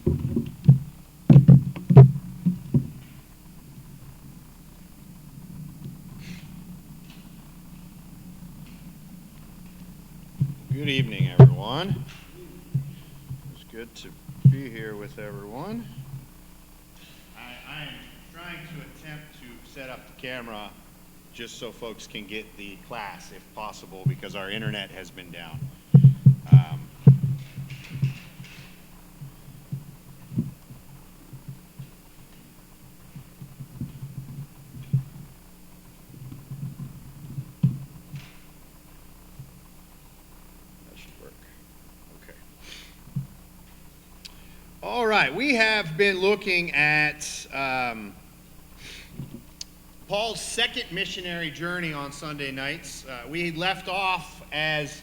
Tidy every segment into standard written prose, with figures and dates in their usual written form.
Good evening, everyone. It's good to be here with everyone. I am trying to attempt to set up the camera just so folks can get the class, if possible, because our internet has been down. All right, we have been looking at Paul's second missionary journey on Sunday nights. We left off as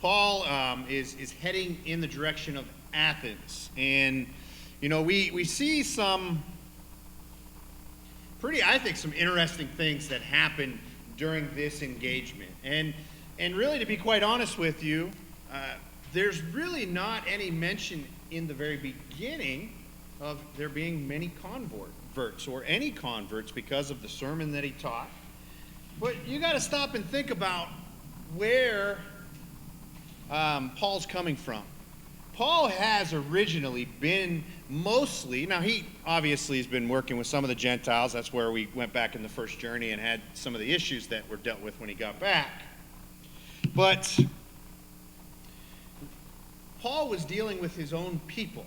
Paul is heading in the direction of Athens. And, you know, we see some some interesting things that happen during this engagement. And really, to be quite honest with you, there's really not any mention in the very beginning of there being many converts or any converts because of the sermon that he taught. But you got to stop and think about where Paul's coming from. Paul has originally been mostly, now he obviously has been working with some of the Gentiles. That's where we went back in the first journey and had some of the issues that were dealt with when he got back. But Paul was dealing with his own people.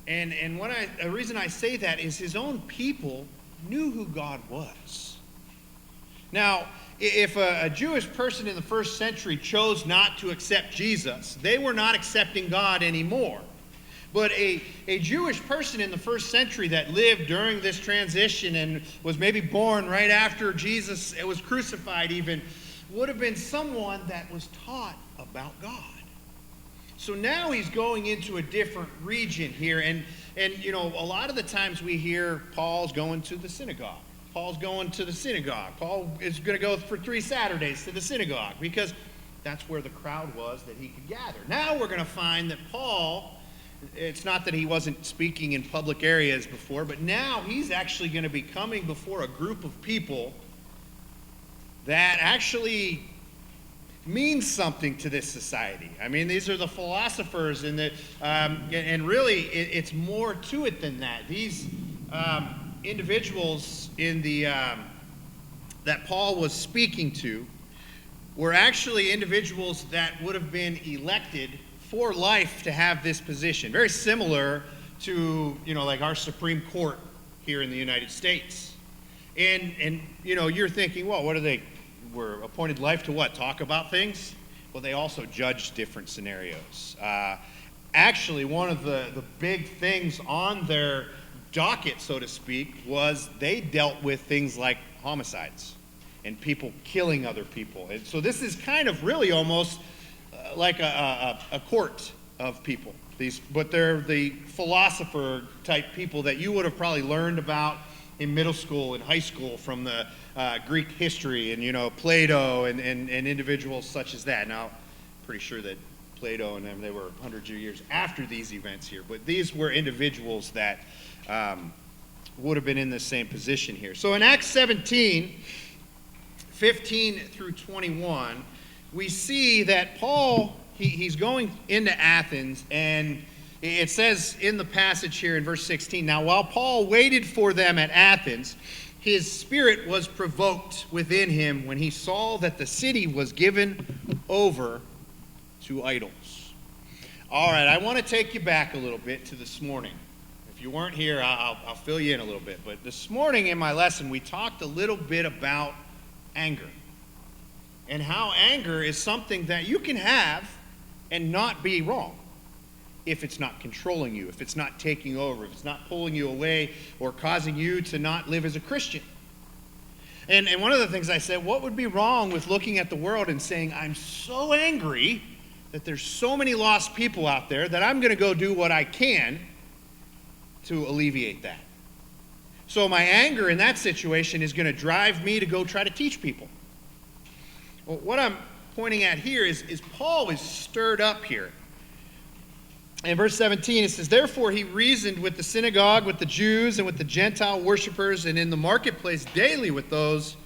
And the reason I say that is his own people knew who God was. Now, if a Jewish person in the first century chose not to accept Jesus, they were not accepting God anymore. But a Jewish person in the first century that lived during this transition and was maybe born right after Jesus was crucified even, would have been someone that was taught about God. So now he's going into a different region here, and you know, a lot of the times we hear Paul's going to the synagogue. Paul's going to the synagogue. Paul is going to go for 3 Saturdays to the synagogue because that's where the crowd was that he could gather. Now we're going to find that Paul, it's not that he wasn't speaking in public areas before, but now he's actually going to be coming before a group of people that actually means something to this society. I mean, these are the philosophers, and really, it's more to it than that. These individuals in that Paul was speaking to were actually individuals that would have been elected for life to have this position. Very similar to, you know, like our Supreme Court here in the United States. And you know, you're thinking, well, what are they? Were appointed life to what? Talk about things? Well, they also judged different scenarios. Actually, one of the big things on their docket, so to speak, was they dealt with things like homicides and people killing other people. And so this is kind of really almost like a court of people. But they're the philosopher type people that you would have probably learned about in middle school and high school from the Greek history and, you know, Plato and individuals such as that. Now, pretty sure that Plato and them, they were hundreds of years after these events here, but these were individuals that would have been in the same position here. So in Acts 17, 15 through 21, we see that Paul, he's going into Athens, and it says in the passage here in verse 16, now while Paul waited for them at Athens, his spirit was provoked within him when he saw that the city was given over to idols. All right, I want to take you back a little bit to this morning. If you weren't here, I'll fill you in a little bit. But this morning in my lesson, we talked a little bit about anger and how anger is something that you can have and not be wrong. If it's not controlling you, if it's not taking over, if it's not pulling you away or causing you to not live as a Christian. And one of the things I said, what would be wrong with looking at the world and saying, I'm so angry that there's so many lost people out there that I'm going to go do what I can to alleviate that. So my anger in that situation is going to drive me to go try to teach people. Well, what I'm pointing at here is Paul is stirred up here. In verse 17, it says, "Therefore he reasoned with the synagogue, with the Jews, and with the Gentile worshippers, and in the marketplace daily with those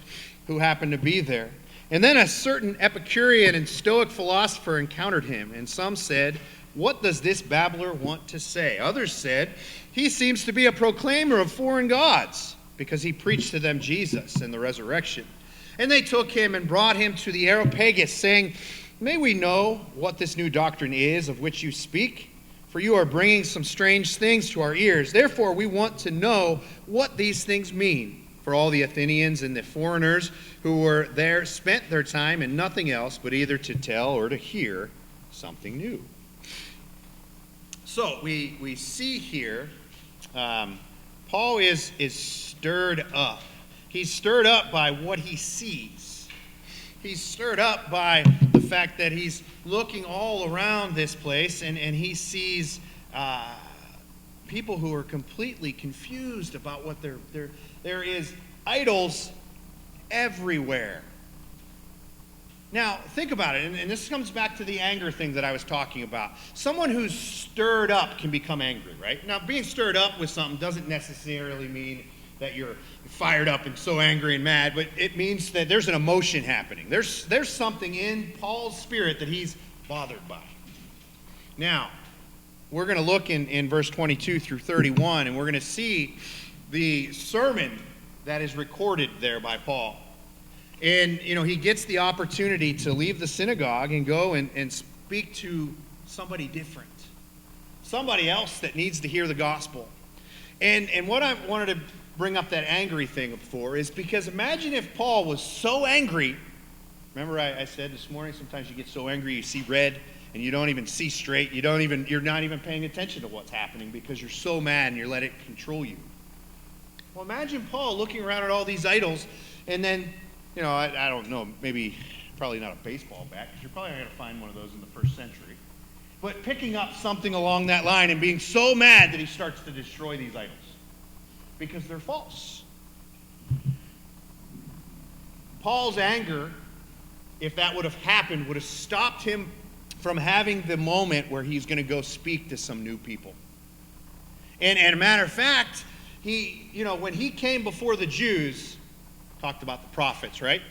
who happened to be there. And then a certain Epicurean and Stoic philosopher encountered him, and some said, 'What does this babbler want to say?' Others said, 'He seems to be a proclaimer of foreign gods, because he preached to them Jesus and the resurrection.' And they took him and brought him to the Areopagus, saying, 'May we know what this new doctrine is of which you speak? For you are bringing some strange things to our ears. Therefore we want to know what these things mean.' For all the Athenians and the foreigners who were there spent their time in nothing else but either to tell or to hear something new." So we see here Paul is stirred up. He's stirred up by what he sees. He's stirred up by the fact that he's looking all around this place and he sees people who are completely confused about what there is idols everywhere. Now, think about it, and this comes back to the anger thing that I was talking about. Someone who's stirred up can become angry, right? Now, being stirred up with something doesn't necessarily mean that you're fired up and so angry and mad, but it means that there's an emotion happening. There's something in Paul's spirit that he's bothered by. Now, we're going to look in verse 22 through 31, and we're going to see the sermon that is recorded there by Paul. And, he gets the opportunity to leave the synagogue and go and speak to somebody different. Somebody else that needs to hear the gospel. And what I wanted to bring up that angry thing for is because imagine if Paul was so angry. Remember I said this morning, sometimes you get so angry you see red and you don't even see straight. You're not even paying attention to what's happening because you're so mad and you let it control you. Well, imagine Paul looking around at all these idols and then, I don't know, probably not a baseball bat, because you're probably not going to find one of those in the first century. But picking up something along that line and being so mad that he starts to destroy these idols because they're false. Paul's anger, if that would have happened, would have stopped him from having the moment where he's going to go speak to some new people. And a matter of fact, when he came before the Jews, talked about the prophets, right?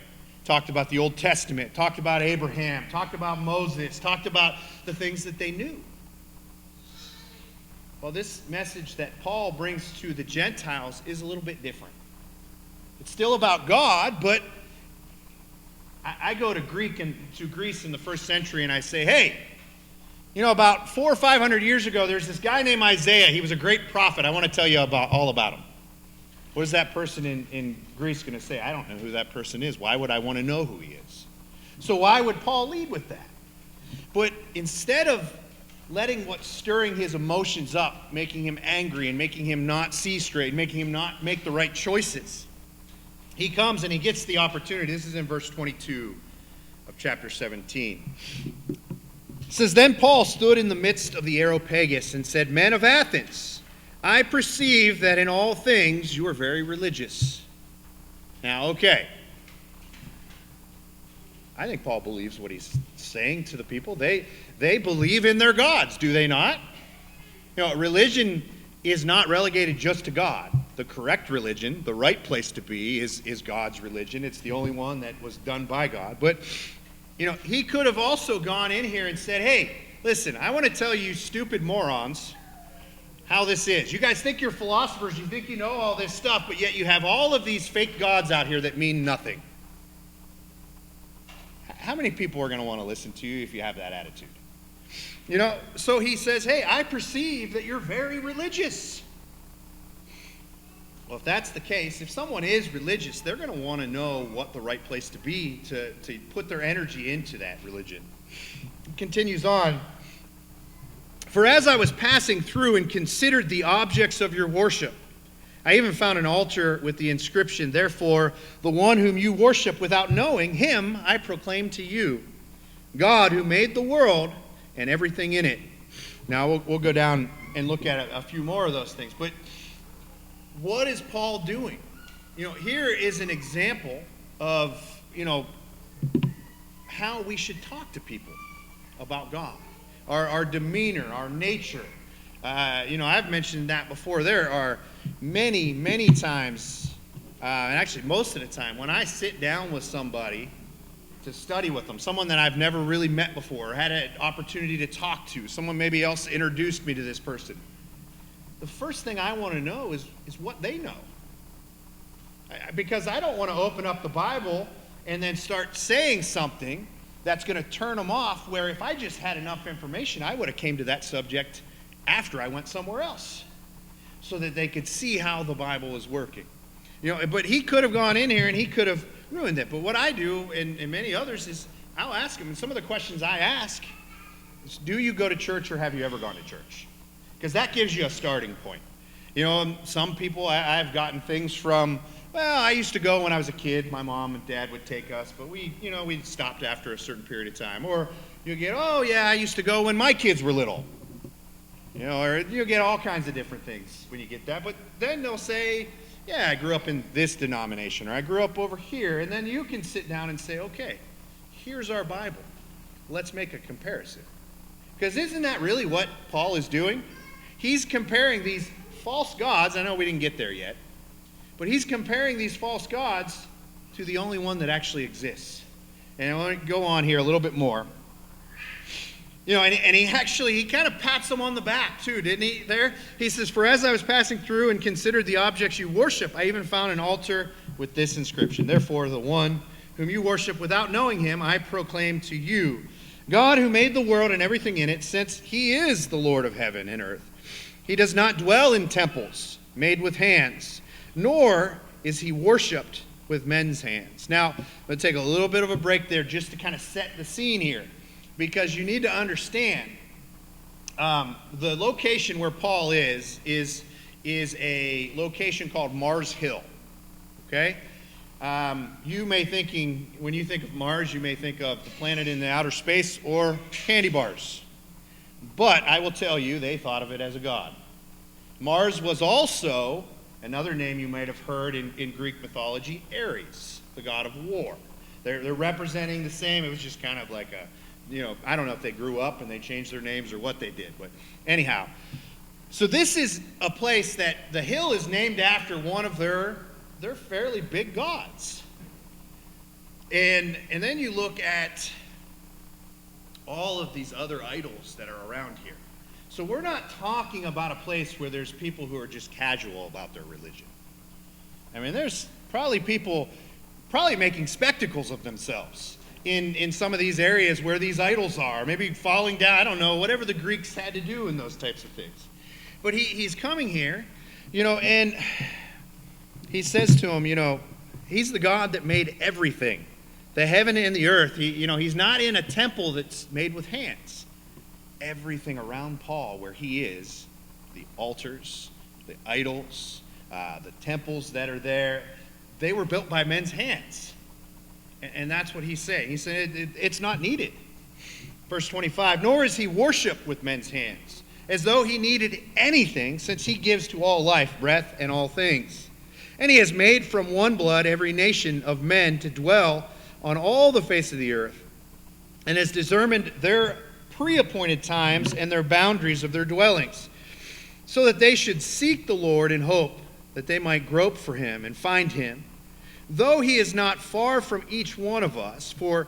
Talked about the Old Testament, talked about Abraham, talked about Moses, talked about the things that they knew. Well, this message that Paul brings to the Gentiles is a little bit different. It's still about God, but I go to Greece in the first century and I say, hey, about 400 or 500 years ago, there's this guy named Isaiah. He was a great prophet. I want to tell you all about him. What is that person in Greece going to say? I don't know who that person is. Why would I want to know who he is? So why would Paul lead with that? But instead of letting what's stirring his emotions up, making him angry and making him not see straight, making him not make the right choices, he comes and he gets the opportunity. This is in verse 22 of chapter 17. It says, "Then Paul stood in the midst of the Areopagus and said, 'Men of Athens, I perceive that in all things you are very religious.'" Now, okay. I think Paul believes what he's saying to the people. They believe in their gods, do they not? Religion is not relegated just to God. The correct religion, the right place to be, is God's religion. It's the only one that was done by God. But, he could have also gone in here and said, hey, listen, I want to tell you stupid morons how this is. You guys think you're philosophers, you think you know all this stuff, but yet you have all of these fake gods out here that mean nothing. How many people are going to want to listen to you if you have that attitude? So he says, hey, I perceive that you're very religious. Well, if that's the case, if someone is religious, they're going to want to know what the right place to be to put their energy into that religion. It continues on. "For as I was passing through and considered the objects of your worship, I even found an altar with the inscription, 'Therefore, the one whom you worship without knowing, him I proclaim to you, God who made the world and everything in it.'" Now, we'll go down and look at a few more of those things. But what is Paul doing? Here is an example of, how we should talk to people about God. our demeanor, our nature. I've mentioned that before. There are many, many times, and actually most of the time, when I sit down with somebody to study with them, someone that I've never really met before, or had an opportunity to talk to, someone maybe else introduced me to this person, the first thing I want to know is what they know. Because I don't want to open up the Bible and then start saying something that's going to turn them off, where if I just had enough information, I would have came to that subject after I went somewhere else, so that they could see how the Bible is working. But he could have gone in here and he could have ruined it. But what I do, and many others, is I'll ask him, and some of the questions I ask is, do you go to church, or have you ever gone to church? Because that gives you a starting point. Some people, I've gotten things from, well, I used to go when I was a kid. My mom and dad would take us, but we stopped after a certain period of time. Or you get, oh yeah, I used to go when my kids were little. Or you get all kinds of different things when you get that. But then they'll say, yeah, I grew up in this denomination, or I grew up over here. And then you can sit down and say, okay, here's our Bible. Let's make a comparison. Because isn't that really what Paul is doing? He's comparing these false gods. I know we didn't get there yet. But he's comparing these false gods to the only one that actually exists. And I want to go on here a little bit more. And he kind of pats them on the back too, didn't he, there? He says, for as I was passing through and considered the objects you worship, I even found an altar with this inscription. Therefore, the one whom you worship without knowing him, I proclaim to you. God, who made the world and everything in it, since he is the Lord of heaven and earth. He does not dwell in temples made with hands, nor is he worshipped with men's hands. Now, I'm going to take a little bit of a break there just to kind of set the scene here, because you need to understand the location where Paul is a location called Mars Hill. Okay? You may when you think of Mars, you may think of the planet in the outer space or candy bars. But I will tell you, they thought of it as a god. Mars was also another name you might have heard in Greek mythology, Ares, the god of war. They're representing the same. It was just kind of like I don't know if they grew up and they changed their names or what they did. But anyhow, so this is a place that the hill is named after one of their fairly big gods. And then you look at all of these other idols that are around here. So we're not talking about a place where there's people who are just casual about their religion. I mean, there's probably people making spectacles of themselves in some of these areas where these idols are, maybe falling down, I don't know, whatever the Greeks had to do in those types of things. But he's coming here, and he says to him, he's the God that made everything, the heaven and the earth. He's not in a temple that's made with hands. Everything around Paul where he is, the altars, the idols, the temples that are there, they were built by men's hands. And that's what he's saying. He's saying it's not needed. Verse 25, nor is he worshipped with men's hands, as though he needed anything, since he gives to all life, breath, and all things. And he has made from one blood every nation of men to dwell on all the face of the earth, and has determined their pre-appointed times and their boundaries of their dwellings, so that they should seek the Lord in hope that they might grope for him and find him, though he is not far from each one of us. For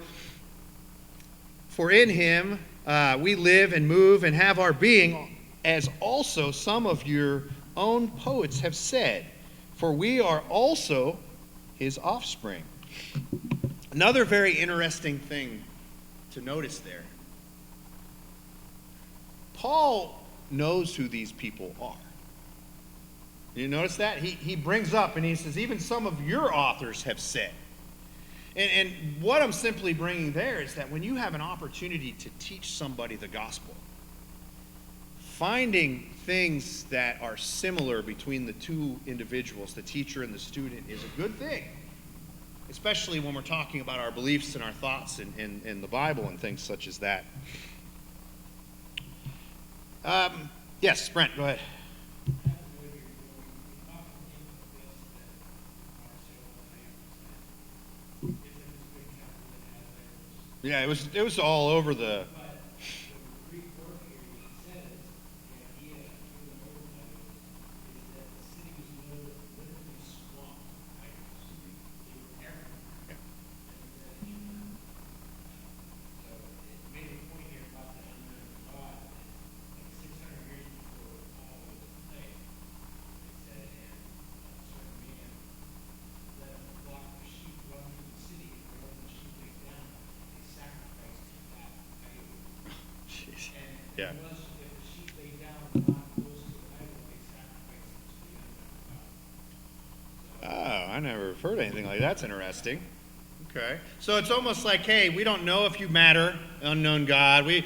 in him we live and move and have our being, as also some of your own poets have said, for we are also his offspring. Another very interesting thing to notice there. Paul knows who these people are. You notice that? He brings up and he says, even some of your authors have said. And what I'm simply bringing there is that when you have an opportunity to teach somebody the gospel, finding things that are similar between the two individuals, the teacher and the student, is a good thing. Especially when we're talking about our beliefs and our thoughts in the Bible and things such as that. Yes, Brent, go ahead. Yeah, it was all over the. Oh, I never heard anything like that. That's interesting. Okay. So it's almost like, hey, we don't know if you matter, unknown God. We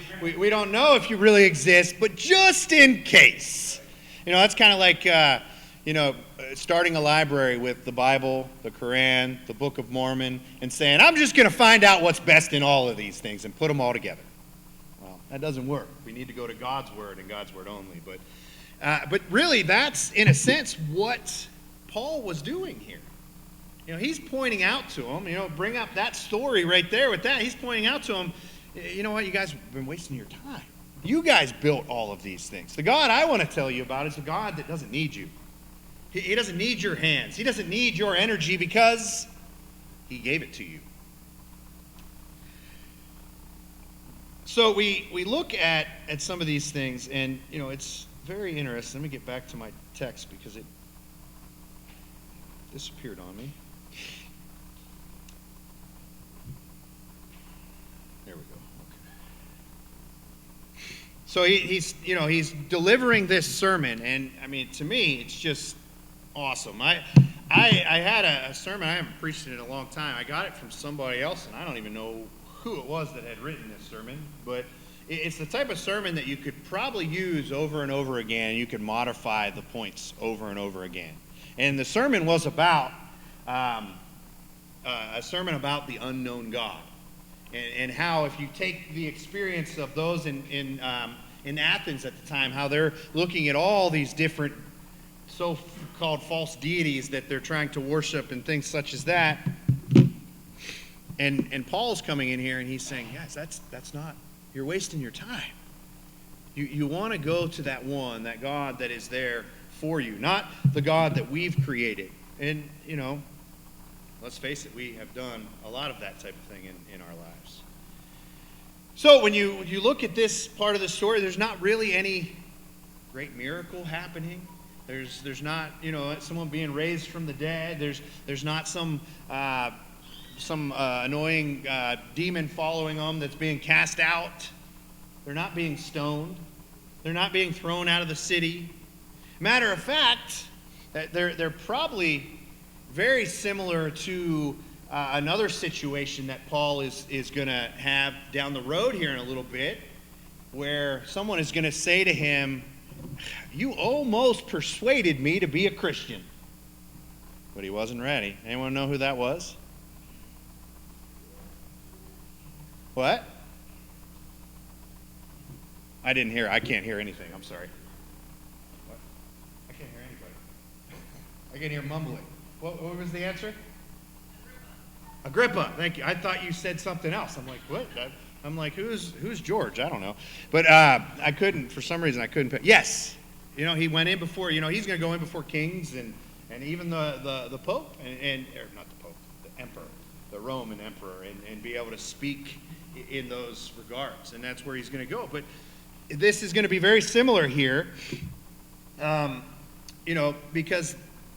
don't know if you really exist, but just in case. That's kind of like, starting a library with the Bible, the Quran, the Book of Mormon, and saying, I'm just going to find out what's best in all of these things and put them all together. Well, that doesn't work. We need to go to God's Word and God's Word only. But really, that's, in a sense, what Paul was doing here. He's pointing out to him, bring up that story right there with that. He's pointing out to him, you know what, you guys have been wasting your time. You guys built all of these things. The God I want to tell you about is a God that doesn't need you. He doesn't need your hands. He doesn't need your energy because he gave it to you. So we look at some of these things, and, it's very interesting. Let me get back to my text because it disappeared on me. There we go. Okay. So he's delivering this sermon, and I mean, to me, it's just awesome. I had a sermon. I haven't preached it in a long time. I got it from somebody else, and I don't even know who it was that had written this sermon, but it's the type of sermon that you could probably use over and over again. You could modify the points over and over again. And the sermon was about a sermon about the unknown God, and how if you take the experience of those in Athens at the time, how they're looking at all these different so-called false deities that they're trying to worship and things such as that. And Paul's coming in here and he's saying, guys, that's not, you're wasting your time. You want to go to that one, that God that is there for you, not the God that we've created. And, let's face it, we have done a lot of that type of thing in our lives. So when you look at this part of the story, there's not really any great miracle happening. There's not, someone being raised from the dead. There's not some annoying demon following them that's being cast out. They're not being stoned. They're not being thrown out of the city. Matter of fact, they're probably very similar to another situation that Paul is going to have down the road here in a little bit, where someone is going to say to him, you almost persuaded me to be a Christian. But he wasn't ready. Anyone know who that was? What? I didn't hear. I can't hear anything. I'm sorry. What? I can't hear anybody. I can hear mumbling. What was the answer? Agrippa. Thank you. I thought you said something else. I'm like, what? I'm like, who's George? I don't know. But I couldn't, for some reason, I couldn't. Yes. He went in before, he's going to go in before kings and even the Pope, or not the Pope, the Emperor, the Roman Emperor, and be able to speak in those regards. And that's where he's going to go. But this is going to be very similar here, because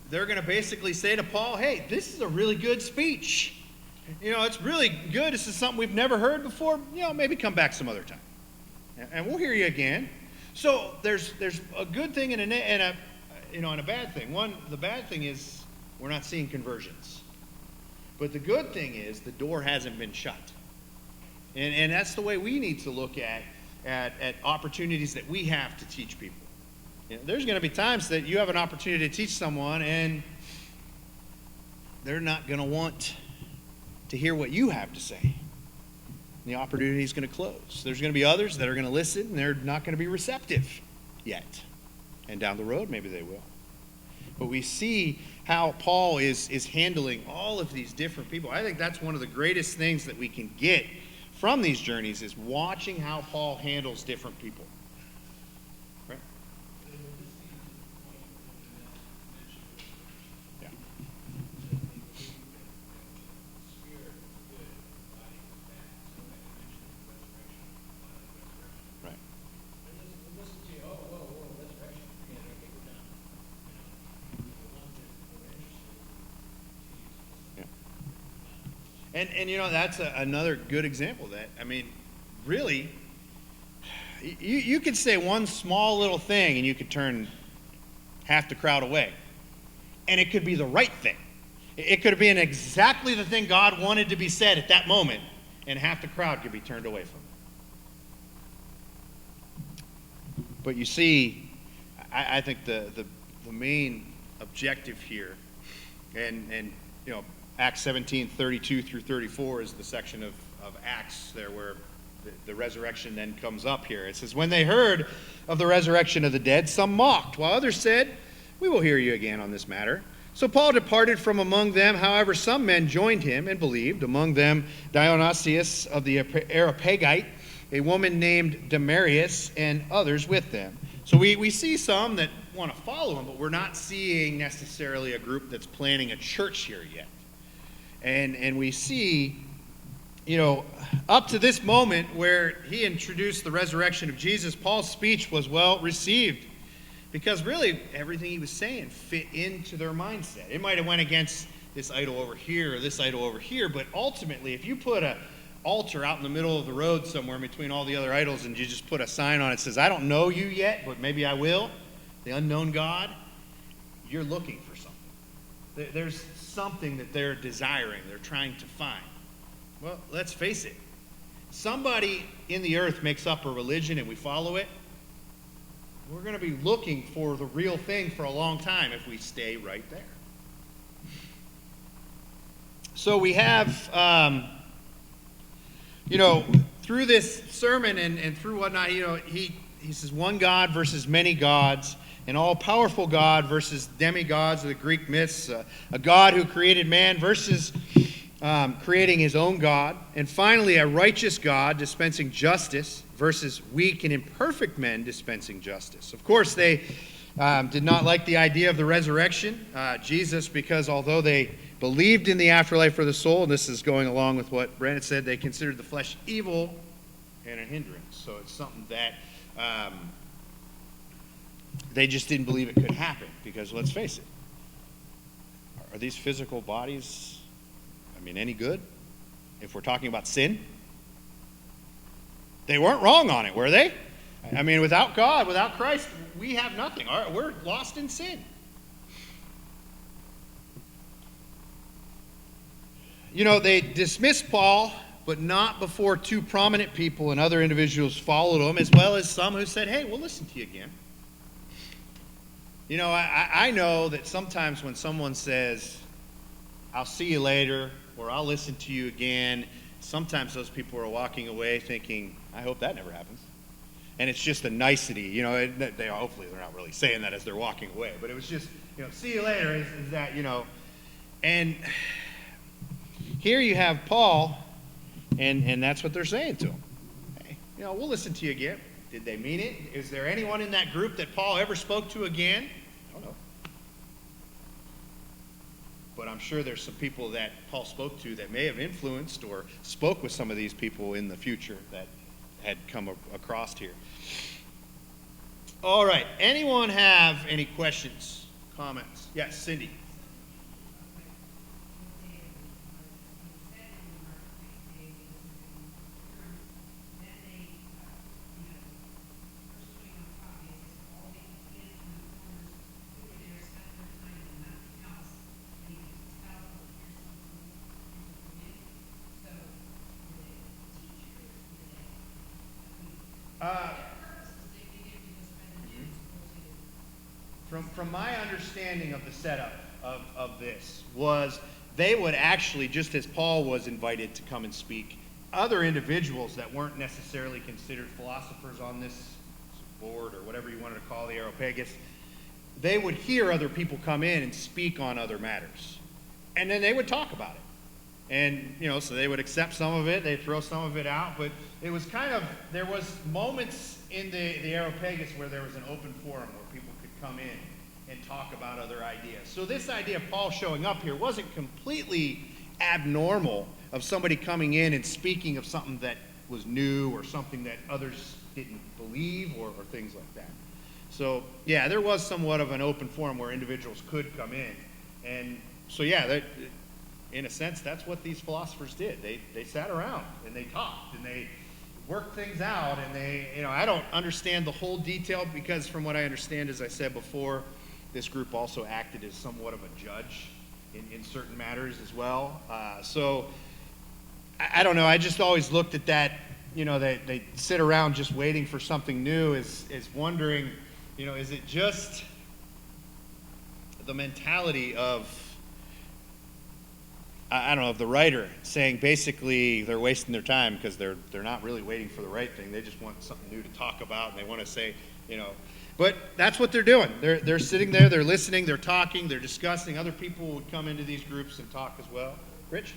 they're going to basically say to Paul, hey, this is a really good speech. It's really good. This is something we've never heard before. Maybe come back some other time. And we'll hear you again. So there's a good thing and a bad thing. The bad thing is we're not seeing conversions. But the good thing is the door hasn't been shut. And that's the way we need to look at opportunities that we have to teach people. There's going to be times that you have an opportunity to teach someone and they're not going to want to hear what you have to say. The opportunity is going to close. There's going to be others that are going to listen and they're not going to be receptive yet. And down the road, maybe they will. But we see how Paul is handling all of these different people. I think that's one of the greatest things that we can get from these journeys is watching how Paul handles different people. Right? Yeah. Right. And that's another good example of that. I mean, really, you could say one small little thing and you could turn half the crowd away. And it could be the right thing. It could have been exactly the thing God wanted to be said at that moment, and half the crowd could be turned away from it. But you see, I think the main objective here, and Acts 17:32 through 34 is the section of Acts there where the resurrection then comes up here. It says, when they heard of the resurrection of the dead, some mocked, while others said, we will hear you again on this matter. So Paul departed from among them. However, some men joined him and believed, among them Dionysius of the Areopagite, a woman named Damaris, and others with them. So we see some that want to follow him, but we're not seeing necessarily a group that's planning a church here yet. And we see, up to this moment where he introduced the resurrection of Jesus, Paul's speech was well received because really everything he was saying fit into their mindset. It might have went against this idol over here or this idol over here, but ultimately if you put an altar out in the middle of the road somewhere between all the other idols and you just put a sign on it that says, I don't know you yet, but maybe I will, the unknown God, you're looking for something. There's something that they're desiring, they're trying to find. Well, let's face it. Somebody in the earth makes up a religion and we follow it. We're going to be looking for the real thing for a long time if we stay right there. So we have, through this sermon and through whatnot, he says one God versus many gods, an all-powerful God versus demigods of the Greek myths, a God who created man versus creating his own God, and finally a righteous God dispensing justice versus weak and imperfect men dispensing justice. Of course, they did not like the idea of the resurrection, Jesus, because although they believed in the afterlife for the soul, and this is going along with what Brandon said, they considered the flesh evil and a hindrance. So it's something that they just didn't believe it could happen, because let's face it, are these physical bodies, any good? If we're talking about sin? They weren't wrong on it, were they? Without God, without Christ, we have nothing. We're lost in sin. They dismissed Paul, but not before two prominent people and other individuals followed him, as well as some who said, hey, we'll listen to you again. I know that sometimes when someone says, I'll see you later, or I'll listen to you again, sometimes those people are walking away thinking, I hope that never happens. And it's just a nicety, hopefully they're not really saying that as they're walking away, but it was just, see you later, is that, and here you have Paul, and that's what they're saying to him. Hey, we'll listen to you again. Did they mean it? Is there anyone in that group that Paul ever spoke to again? I don't know. But I'm sure there's some people that Paul spoke to that may have influenced or spoke with some of these people in the future that had come across here. All right. Anyone have any questions, comments? Yes, Cindy. From my understanding of the setup of this was they would actually, just as Paul was invited to come and speak, other individuals that weren't necessarily considered philosophers on this board or whatever you wanted to call the Areopagus, they would hear other people come in and speak on other matters. And then they would talk about it. And, so they would accept some of it, they'd throw some of it out, but it was there was moments in the Areopagus where there was an open forum where people could come in and talk about other ideas. So this idea of Paul showing up here wasn't completely abnormal of somebody coming in and speaking of something that was new or something that others didn't believe or things like that. So, yeah, there was somewhat of an open forum where individuals could come in. And so, yeah, in a sense, that's what these philosophers did. They sat around and they talked and they work things out, and I don't understand the whole detail, because from what I understand, as I said before, this group also acted as somewhat of a judge in certain matters as well. So I don't know. I just always looked at that. They sit around just waiting for something new, is wondering, is it just the mentality of, I don't know, of the writer saying basically they're wasting their time because they're not really waiting for the right thing. They just want something new to talk about, and they want to say, But that's what they're doing. They're sitting there, they're listening, they're talking, they're discussing. Other people would come into these groups and talk as well. Rich?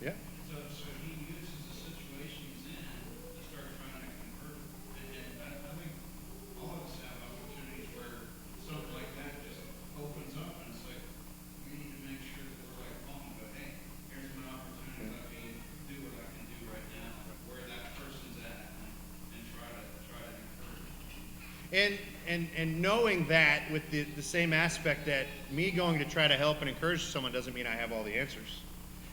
Yeah. So he uses the situation he's in to start trying to convert him. And I think all of us have opportunities where something like that just opens up, and it's like, we need to make sure that we're like, oh, but hey, here's my opportunity. Let me do what I can do right now, where that person's at, and try to encourage. And knowing that with the same aspect that me going to try to help and encourage someone doesn't mean I have all the answers.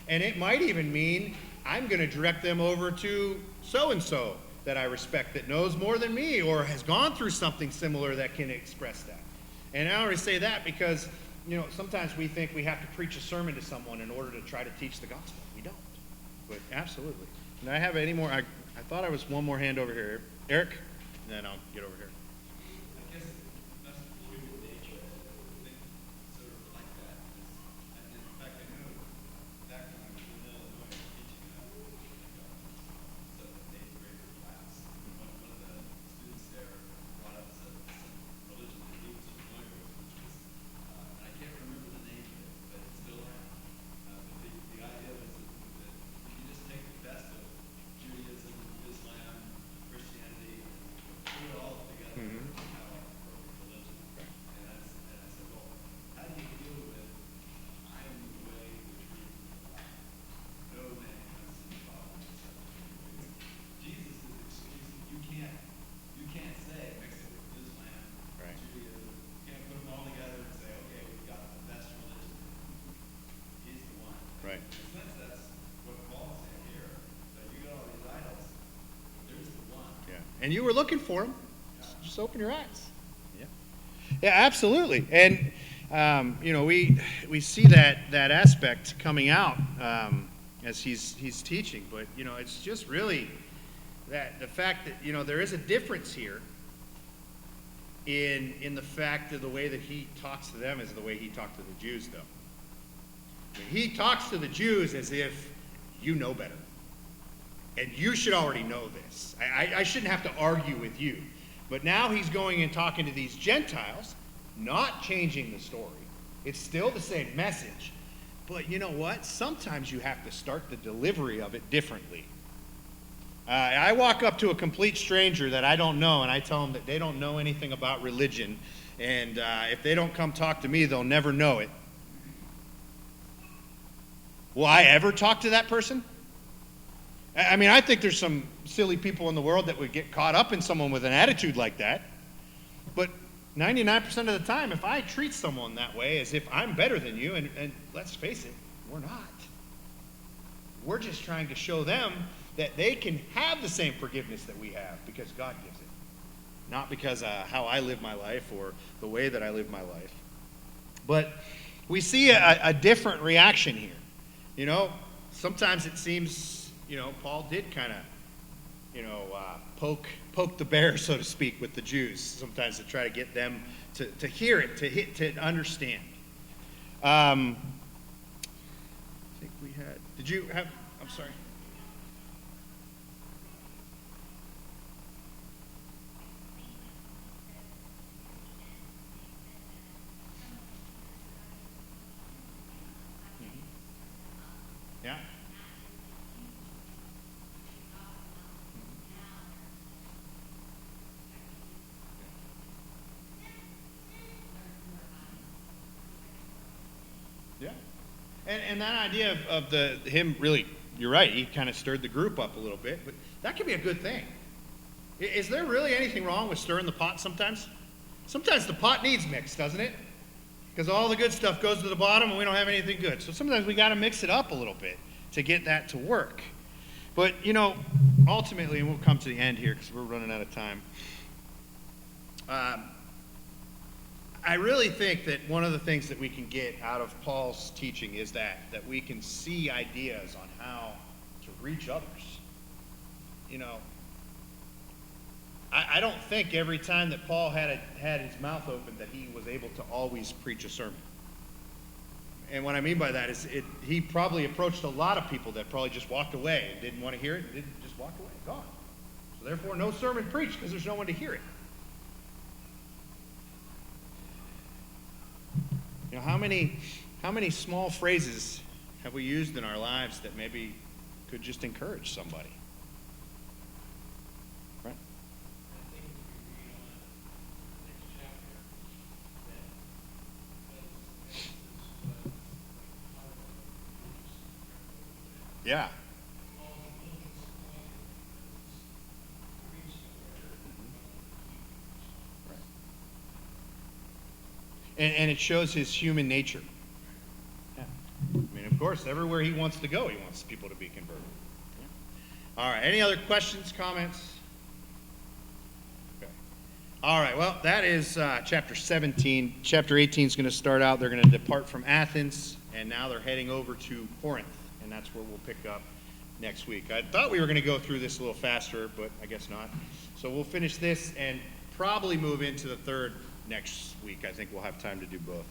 And it might even mean I'm going to direct them over to so-and-so that I respect, that knows more than me or has gone through something similar that can express that. And I always say that because, sometimes we think we have to preach a sermon to someone in order to try to teach the gospel. We don't. But absolutely. Do I have any more? I thought I was one more hand over here. Eric? And then I'll get over here. Right. That's what Paul's saying here. That you got all these idols. There's the one. Yeah. And you were looking for him. Just open your eyes. Yeah. Yeah, absolutely. And we see that aspect coming out as he's teaching. But it's just really that the fact that there is a difference here in the fact of the way that he talks to them is the way he talked to the Jews, though. He talks to the Jews as if you know better. And you should already know this. I shouldn't have to argue with you. But now he's going and talking to these Gentiles, not changing the story. It's still the same message. But you know what? Sometimes you have to start the delivery of it differently. I walk up to a complete stranger that I don't know, and I tell them that they don't know anything about religion. And if they don't come talk to me, they'll never know it. Will I ever talk to that person? I mean, I think there's some silly people in the world that would get caught up in someone with an attitude like that. But 99% of the time, if I treat someone that way as if I'm better than you, and let's face it, we're not. We're just trying to show them that they can have the same forgiveness that we have because God gives it. Not because how I live my life or the way that I live my life. But we see a different reaction here. Sometimes it seems, Paul did kind of, poke the bear, so to speak, with the Jews. Sometimes to try to get them to hear it, to understand. I think we had. Did you have? I'm sorry. Yeah. And that idea of him really, you're right, he kind of stirred the group up a little bit, but that could be a good thing. Is there really anything wrong with stirring the pot sometimes? Sometimes the pot needs mixed, doesn't it? Because all the good stuff goes to the bottom and we don't have anything good. So sometimes we got to mix it up a little bit to get that to work. But, ultimately, and we'll come to the end here because we're running out of time. I really think that one of the things that we can get out of Paul's teaching is that we can see ideas on how to reach others. I don't think every time that Paul had his mouth open that he was able to always preach a sermon. And what I mean by that is he probably approached a lot of people that probably just walked away and didn't want to hear it and didn't just walk away, gone. So therefore, no sermon preached because there's no one to hear it. How many small phrases have we used in our lives that maybe could just encourage somebody? Right? I think if we read on the next chapter, that this was Yeah. all the little disappointed preached the word. And it shows his human nature. Yeah. I mean, of course, everywhere he wants to go, he wants people to be converted. Yeah. All right. Any other questions, comments? Okay. All right. Well, that is chapter 17. Chapter 18 is going to start out. They're going to depart from Athens, and now they're heading over to Corinth, and that's where we'll pick up next week. I thought we were going to go through this a little faster, but I guess not. So we'll finish this and probably move into the third next week. I think we'll have time to do both.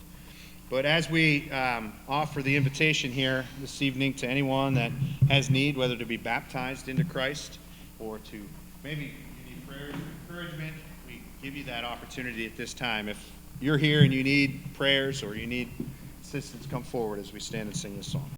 But as we offer the invitation here this evening to anyone that has need, whether to be baptized into Christ or to maybe you need prayers or encouragement, we give you that opportunity at this time. If you're here and you need prayers or you need assistance, come forward as we stand and sing this song.